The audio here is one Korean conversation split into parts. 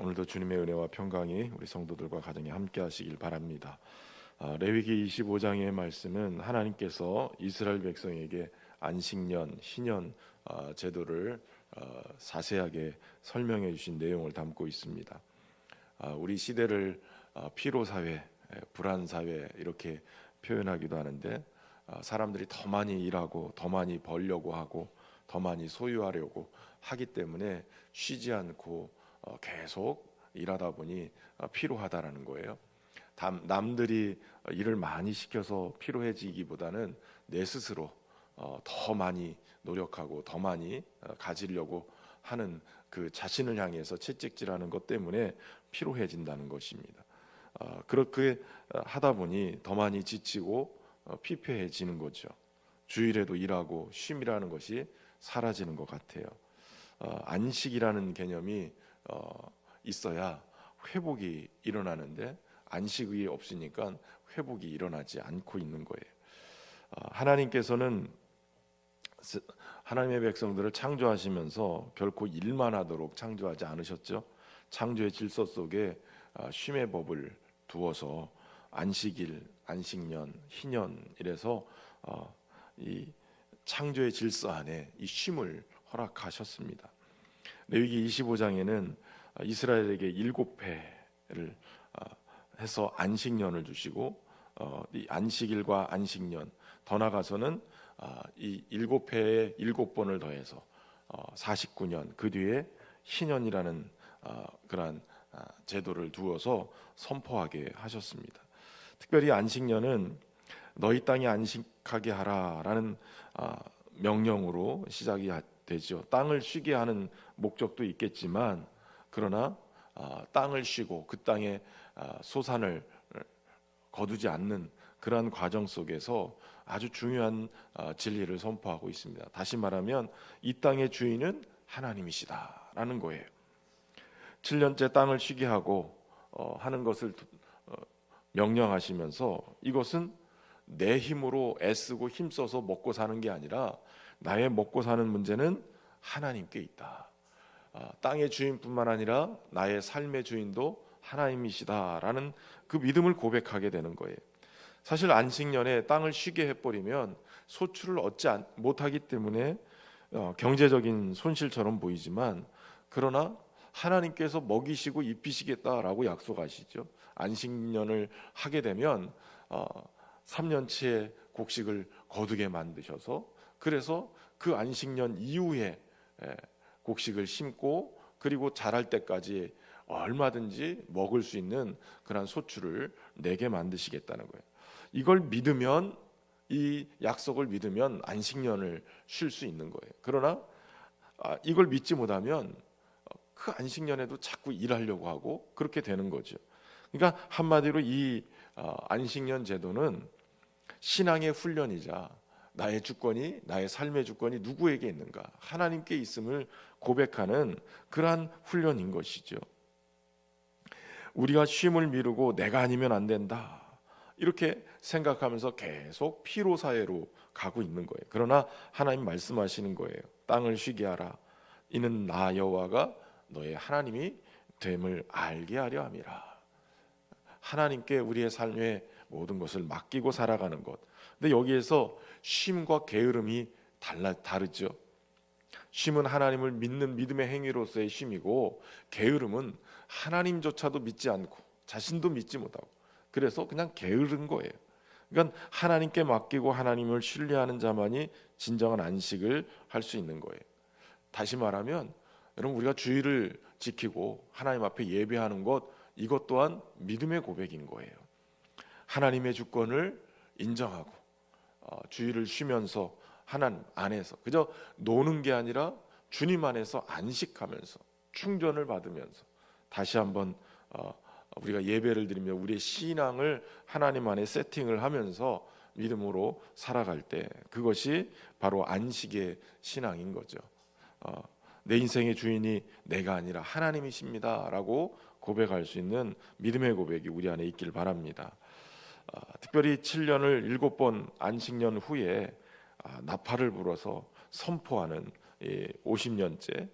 오늘도 주님의 은혜와 평강이 우리 성도들과 가정에 함께 하시길 바랍니다. 레위기 25장의 말씀은 하나님께서 이스라엘 백성에게 안식년, 희년 제도를 자세하게 설명해 주신 내용을 담고 있습니다. 우리 시대를 피로 사회, 불안 사회 이렇게 표현하기도 하는데, 사람들이 더 많이 일하고 더 많이 벌려고 하고 더 많이 소유하려고 하기 때문에 쉬지 않고 계속 일하다 보니 피로하다라는 거예요. 남들이 일을 많이 시켜서 피로해지기보다는 내 스스로 더 많이 노력하고 더 많이 가지려고 하는 그 자신을 향해서 채찍질하는 것 때문에 피로해진다는 것입니다. 그렇게 하다 보니 더 많이 지치고 피폐해지는 거죠. 주일에도 일하고 쉼이라는 것이 사라지는 것 같아요. 안식이라는 개념이 있어야 회복이 일어나는데, 안식이 없으니까 회복이 일어나지 않고 있는 거예요. 하나님께서는 하나님의 백성들을 창조하시면서 결코 일만 하도록 창조하지 않으셨죠. 창조의 질서 속에 쉼의 법을 두어서 안식일, 안식년, 희년 이래서 이 창조의 질서 안에 이 쉼을 허락하셨습니다. 레위기 25장에는 이스라엘에게 7회를 해서 안식년을 주시고, 이 안식일과 안식년, 더 나아가서는 이 7회에 7번을 더해서 49년, 그 뒤에 희년이라는 그러한 제도를 두어서 선포하게 하셨습니다. 특별히 안식년은 너희 땅에 안식하게 하라라는 명령으로 시작이 되죠. 땅을 쉬게 하는 목적도 있겠지만, 그러나 땅을 쉬고 그 땅에 소산을 거두지 않는 그러한 과정 속에서 아주 중요한 진리를 선포하고 있습니다. 다시 말하면 이 땅의 주인은 하나님이시다라는 거예요. 7년째 땅을 쉬게 하고 하는 것을 명령하시면서, 이것은 내 힘으로 애쓰고 힘써서 먹고 사는 게 아니라 나의 먹고 사는 문제는 하나님께 있다. 땅의 주인뿐만 아니라 나의 삶의 주인도 하나님이시다라는 그 믿음을 고백하게 되는 거예요. 사실 안식년에 땅을 쉬게 해버리면 소출을 얻지 못하기 때문에 경제적인 손실처럼 보이지만, 그러나 하나님께서 먹이시고 입히시겠다라고 약속하시죠. 안식년을 하게 되면 3년치의 곡식을 거두게 만드셔서, 그래서 그 안식년 이후에 곡식을 심고 그리고 자랄 때까지 얼마든지 먹을 수 있는 그런 소출을 내게 만드시겠다는 거예요. 이걸 믿으면, 이 약속을 믿으면 안식년을 쉴 수 있는 거예요. 그러나 이걸 믿지 못하면 그 안식년에도 자꾸 일하려고 하고 그렇게 되는 거죠. 그러니까 한마디로 이 안식년 제도는 신앙의 훈련이자 나의 주권이, 나의 삶의 주권이 누구에게 있는가? 하나님께 있음을 고백하는 그러한 훈련인 것이죠. 우리가 쉼을 미루고 내가 아니면 안 된다 이렇게 생각하면서 계속 피로 사회로 가고 있는 거예요. 그러나 하나님 말씀하시는 거예요. 땅을 쉬게 하라. 이는 나 여호와가 너의 하나님이 됨을 알게 하려 함이라. 하나님께 우리의 삶의 모든 것을 맡기고 살아가는 것. 근데 여기에서 쉼과 게으름이 다르죠. 쉼은 하나님을 믿는 믿음의 행위로서의 쉼이고, 게으름은 하나님조차도 믿지 않고 자신도 믿지 못하고 그래서 그냥 게으른 거예요. 그러니까 하나님께 맡기고 하나님을 신뢰하는 자만이 진정한 안식을 할 수 있는 거예요. 다시 말하면 여러분, 우리가 주일을 지키고 하나님 앞에 예배하는 것, 이것 또한 믿음의 고백인 거예요. 하나님의 주권을 인정하고 주일을 쉬면서 하나님 안에서 그저 노는 게 아니라 주님 안에서 안식하면서 충전을 받으면서 다시 한번 우리가 예배를 드리며 우리의 신앙을 하나님 안에 세팅을 하면서 믿음으로 살아갈 때, 그것이 바로 안식의 신앙인 거죠. 내 인생의 주인이 내가 아니라 하나님이십니다 라고 고백할 수 있는 믿음의 고백이 우리 안에 있길 바랍니다. 특별히 7년을 7번 안식년 후에 나팔을 불어서 선포하는 50년째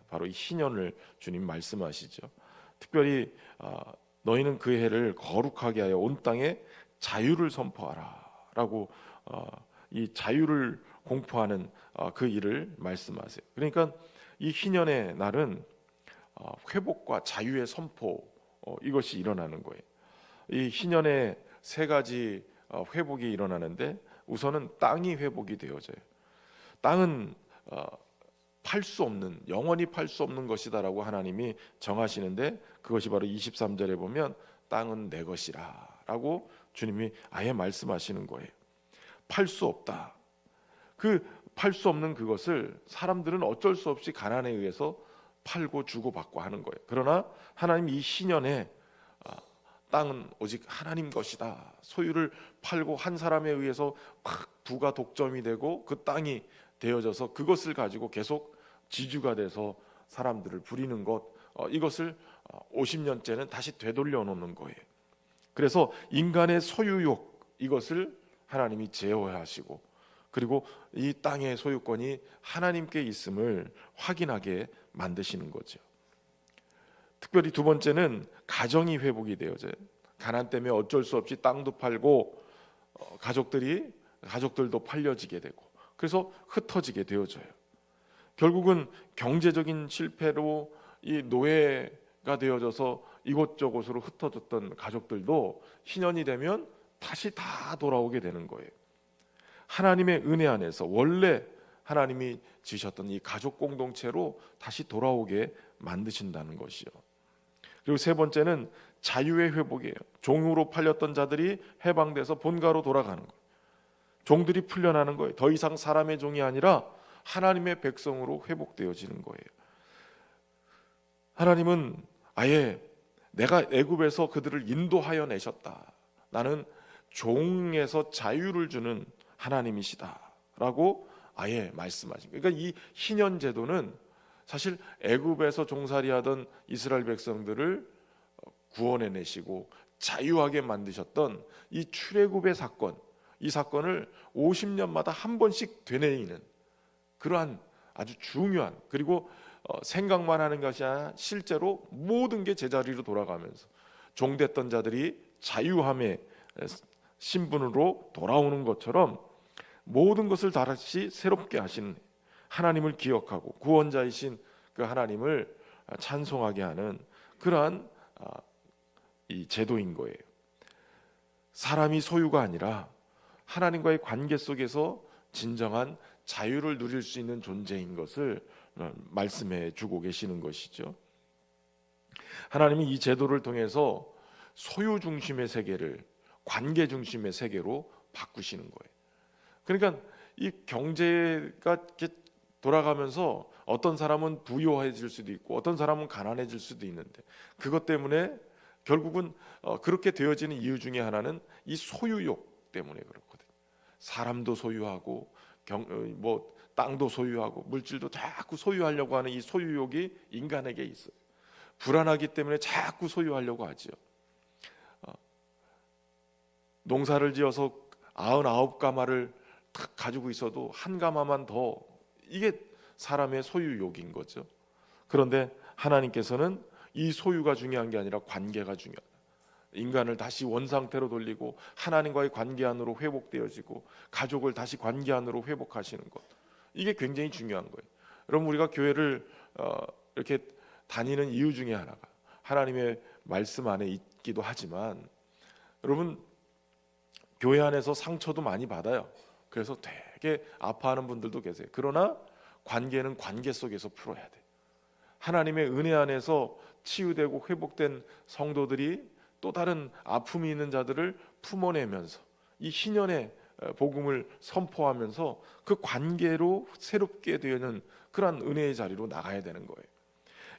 바로 이 희년을 주님 말씀하시죠. 특별히 너희는 그 해를 거룩하게 하여 온 땅에 자유를 선포하라라고 이 자유를 공포하는 그 일을 말씀하세요. 그러니까 이 희년의 날은 회복과 자유의 선포, 이것이 일어나는 거예요. 이 희년의 세 가지 회복이 일어나는데, 우선은 땅이 회복이 되어져요. 땅은 팔 수 없는, 영원히 팔 수 없는 것이다라고 하나님이 정하시는데, 그것이 바로 23절에 보면 땅은 내 것이라라고 주님이 아예 말씀하시는 거예요. 팔 수 없다. 그 팔 수 없는 그것을 사람들은 어쩔 수 없이 가난에 의해서 팔고 주고받고 하는 거예요. 그러나 하나님 이 희년에 땅은 오직 하나님 것이다. 소유를 팔고 한 사람에 의해서 막 부가 독점이 되고 그 땅이 되어져서 그것을 가지고 계속 지주가 돼서 사람들을 부리는 것, 이것을 50년째는 다시 되돌려 놓는 거예요. 그래서 인간의 소유욕, 이것을 하나님이 제어하시고, 그리고 이 땅의 소유권이 하나님께 있음을 확인하게 만드시는 거죠. 특별히 두 번째는 가정이 회복이 되어져요. 가난 때문에 어쩔 수 없이 땅도 팔고 가족들도 팔려지게 되고, 그래서 흩어지게 되어져요. 결국은 경제적인 실패로 이 노예가 되어져서 이곳저곳으로 흩어졌던 가족들도 희년이 되면 다시 다 돌아오게 되는 거예요. 하나님의 은혜 안에서 원래 하나님이 지으셨던 이 가족 공동체로 다시 돌아오게 만드신다는 것이요. 그리고 세 번째는 자유의 회복이에요. 종으로 팔렸던 자들이 해방돼서 본가로 돌아가는 거예요. 종들이 풀려나는 거예요. 더 이상 사람의 종이 아니라 하나님의 백성으로 회복되어지는 거예요. 하나님은 아예 내가 애굽에서 그들을 인도하여 내셨다. 나는 종에서 자유를 주는 하나님이시다라고 아예 말씀하신 거예요. 그러니까 이 희년 제도는 사실 애굽에서 종살이하던 이스라엘 백성들을 구원해 내시고 자유하게 만드셨던 이 출애굽의 사건, 이 사건을 50년마다 한 번씩 되뇌이는 그러한 아주 중요한, 그리고 생각만 하는 것이 아니라 실제로 모든 게 제자리로 돌아가면서 종됐던 자들이 자유함의 신분으로 돌아오는 것처럼 모든 것을 다시 새롭게 하시는 하나님을 기억하고 구원자이신 그 하나님을 찬송하게 하는 그러한 이 제도인 거예요. 사람이 소유가 아니라 하나님과의 관계 속에서 진정한 자유를 누릴 수 있는 존재인 것을 말씀해 주고 계시는 것이죠. 하나님이 이 제도를 통해서 소유 중심의 세계를 관계 중심의 세계로 바꾸시는 거예요. 그러니까 이 경제가 이렇게 돌아가면서 어떤 사람은 부유해질 수도 있고 어떤 사람은 가난해질 수도 있는데, 그것 때문에 결국은 그렇게 되어지는 이유 중에 하나는 이 소유욕 때문에 그렇거든요. 사람도 소유하고 땅도 소유하고 물질도 자꾸 소유하려고 하는 이 소유욕이 인간에게 있어요. 불안하기 때문에 자꾸 소유하려고 하죠. 농사를 지어서 99가마를 탁 가지고 있어도 한 가마만 더, 이게 사람의 소유욕인 거죠. 그런데 하나님께서는 이 소유가 중요한 게 아니라 관계가 중요하다. 인간을 다시 원상태로 돌리고 하나님과의 관계 안으로 회복되어지고 가족을 다시 관계 안으로 회복하시는 것, 이게 굉장히 중요한 거예요. 여러분, 우리가 교회를 이렇게 다니는 이유 중에 하나가 하나님의 말씀 안에 있기도 하지만, 여러분, 교회 안에서 상처도 많이 받아요. 그래서 되게 아파하는 분들도 계세요. 그러나 관계는 관계 속에서 풀어야 돼. 하나님의 은혜 안에서 치유되고 회복된 성도들이 또 다른 아픔이 있는 자들을 품어내면서 이 희년의 복음을 선포하면서 그 관계로 새롭게 되는 그러한 은혜의 자리로 나가야 되는 거예요.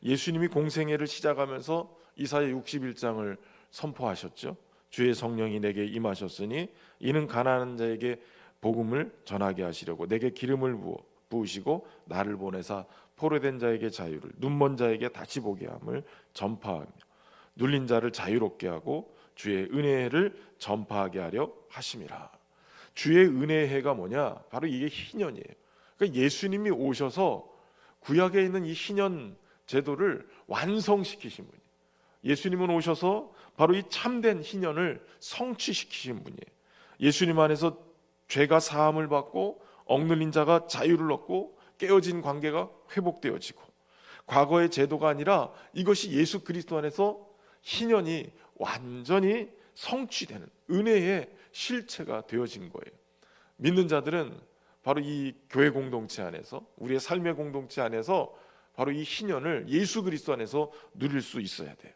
예수님이 공생애를 시작하면서 이사야 61장을 선포하셨죠. 주의 성령이 내게 임하셨으니 이는 가난한 자에게 복음을 전하게 하시려고 내게 기름을 부으시고 나를 보내사 포로된 자에게 자유를, 눈먼 자에게 다시 보게 함을 전파하며 눌린 자를 자유롭게 하고 주의 은혜를 전파하게 하려 하심이라. 주의 은혜의 해가 뭐냐? 바로 이게 희년이에요. 그러니까 예수님이 오셔서 구약에 있는 이 희년 제도를 완성시키신 분이에요. 예수님은 오셔서 바로 이 참된 희년을 성취시키신 분이에요. 예수님 안에서 죄가 사함을 받고 억눌린 자가 자유를 얻고 깨어진 관계가 회복되어지고, 과거의 제도가 아니라 이것이 예수 그리스도 안에서 희년이 완전히 성취되는 은혜의 실체가 되어진 거예요. 믿는 자들은 바로 이 교회 공동체 안에서, 우리의 삶의 공동체 안에서 바로 이 희년을 예수 그리스도 안에서 누릴 수 있어야 돼요.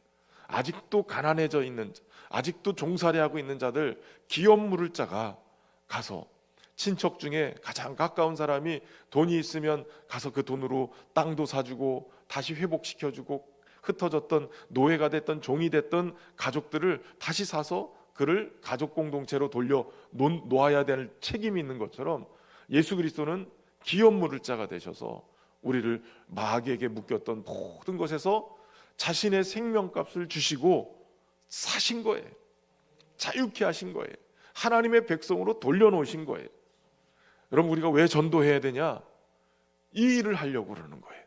아직도 가난해져 있는, 아직도 종살이하고 있는 자들, 기업 물을 자가 가서, 친척 중에 가장 가까운 사람이 돈이 있으면 가서 그 돈으로 땅도 사주고 다시 회복시켜주고, 흩어졌던 노예가 됐던 종이 됐던 가족들을 다시 사서 그를 가족 공동체로 돌려 놓아야 될 책임이 있는 것처럼, 예수 그리스도는 기업 물을 자가 되셔서 우리를 마귀에게 묶였던 모든 것에서 자신의 생명값을 주시고 사신 거예요. 자유케 하신 거예요. 하나님의 백성으로 돌려놓으신 거예요. 여러분, 우리가 왜 전도해야 되냐? 이 일을 하려고 그러는 거예요.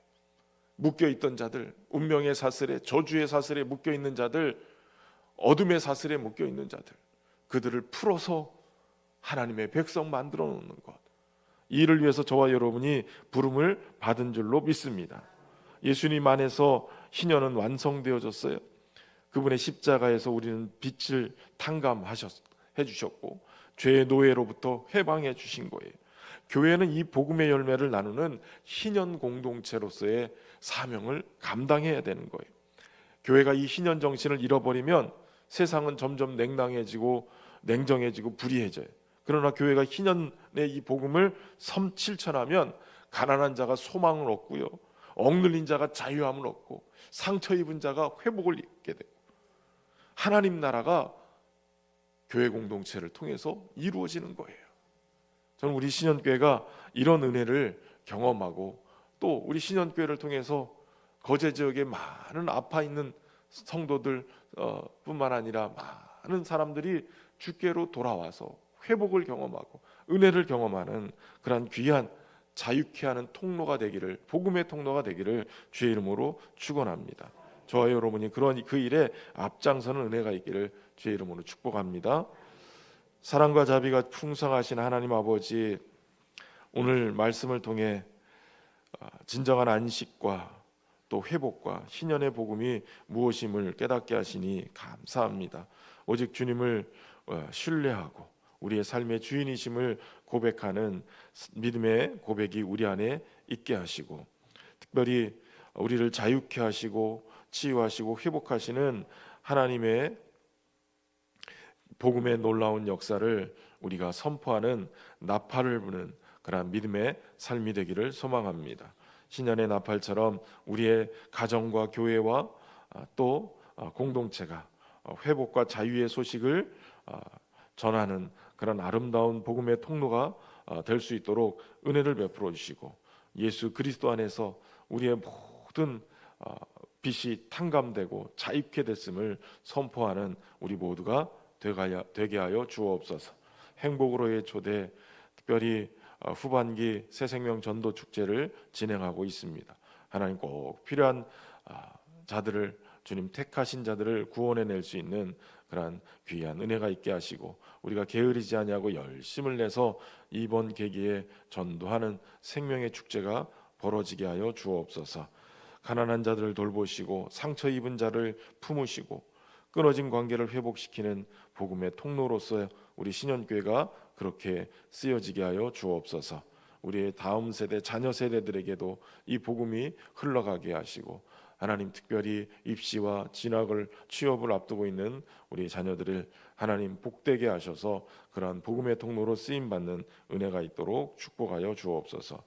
묶여있던 자들, 운명의 사슬에, 저주의 사슬에 묶여있는 자들, 어둠의 사슬에 묶여있는 자들, 그들을 풀어서 하나님의 백성 만들어 놓는 것, 이 일을 위해서 저와 여러분이 부름을 받은 줄로 믿습니다. 예수님 안에서 희년은 완성되어졌어요. 그분의 십자가에서 우리는 빛을 탕감해 주셨고, 죄의 노예로부터 해방해 주신 거예요. 교회는 이 복음의 열매를 나누는 희년 공동체로서의 사명을 감당해야 되는 거예요. 교회가 이 희년 정신을 잃어버리면 세상은 점점 냉랭해지고 냉정해지고 불의해져요. 그러나 교회가 희년의 이 복음을 실천하면 가난한 자가 소망을 얻고요, 억눌린 자가 자유함을 얻고, 상처 입은 자가 회복을 입게 되고, 하나님 나라가 교회 공동체를 통해서 이루어지는 거예요. 저는 우리 신현교회가 이런 은혜를 경험하고, 또 우리 신현교회를 통해서 거제 지역에 많은 아파 있는 성도들 뿐만 아니라 많은 사람들이 주께로 돌아와서 회복을 경험하고 은혜를 경험하는 그러한 귀한 자유케 하는 통로가 되기를, 복음의 통로가 되기를 주의 이름으로 축원합니다. 저와 여러분이 그런 그 일에 앞장서는 은혜가 있기를 주의 이름으로 축복합니다. 사랑과 자비가 풍성하신 하나님 아버지, 오늘 말씀을 통해 진정한 안식과 또 회복과 희년의 복음이 무엇임을 깨닫게 하시니 감사합니다. 오직 주님을 신뢰하고 우리의 삶의 주인이심을 고백하는 믿음의 고백이 우리 안에 있게 하시고, 특별히 우리를 자유케 하시고 치유하시고 회복하시는 하나님의 복음의 놀라운 역사를 우리가 선포하는 나팔을 부는 그러한 믿음의 삶이 되기를 소망합니다. 신년의 나팔처럼 우리의 가정과 교회와 또 공동체가 회복과 자유의 소식을 전하는 그런 아름다운 복음의 통로가 될 수 있도록 은혜를 베풀어 주시고, 예수 그리스도 안에서 우리의 모든 빛이 탕감되고 자유케 됐음을 선포하는 우리 모두가 되게 하여 주옵소서. 행복으로의 초대, 특별히 후반기 새생명 전도 축제를 진행하고 있습니다. 하나님, 꼭 필요한 자들을, 주님 택하신 자들을 구원해낼 수 있는 그러한 귀한 은혜가 있게 하시고, 우리가 게으르지 아니하고 열심을 내서 이번 계기에 전도하는 생명의 축제가 벌어지게 하여 주옵소서. 가난한 자들을 돌보시고 상처 입은 자를 품으시고 끊어진 관계를 회복시키는 복음의 통로로서 우리 신현교회가 그렇게 쓰여지게 하여 주옵소서. 우리의 다음 세대, 자녀 세대들에게도 이 복음이 흘러가게 하시고, 하나님, 특별히 입시와 진학을, 취업을 앞두고 있는 우리 자녀들을 하나님 복되게 하셔서 그러한 복음의 통로로 쓰임받는 은혜가 있도록 축복하여 주옵소서.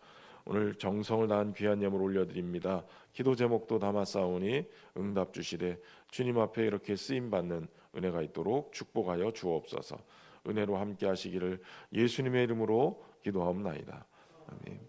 오늘 정성을 다한 귀한 예물 올려드립니다. 기도 제목도 담았사오니 응답 주시되 주님 앞에 이렇게 쓰임받는 은혜가 있도록 축복하여 주옵소서. 은혜로 함께 하시기를 예수님의 이름으로 기도하옵나이다. 아멘.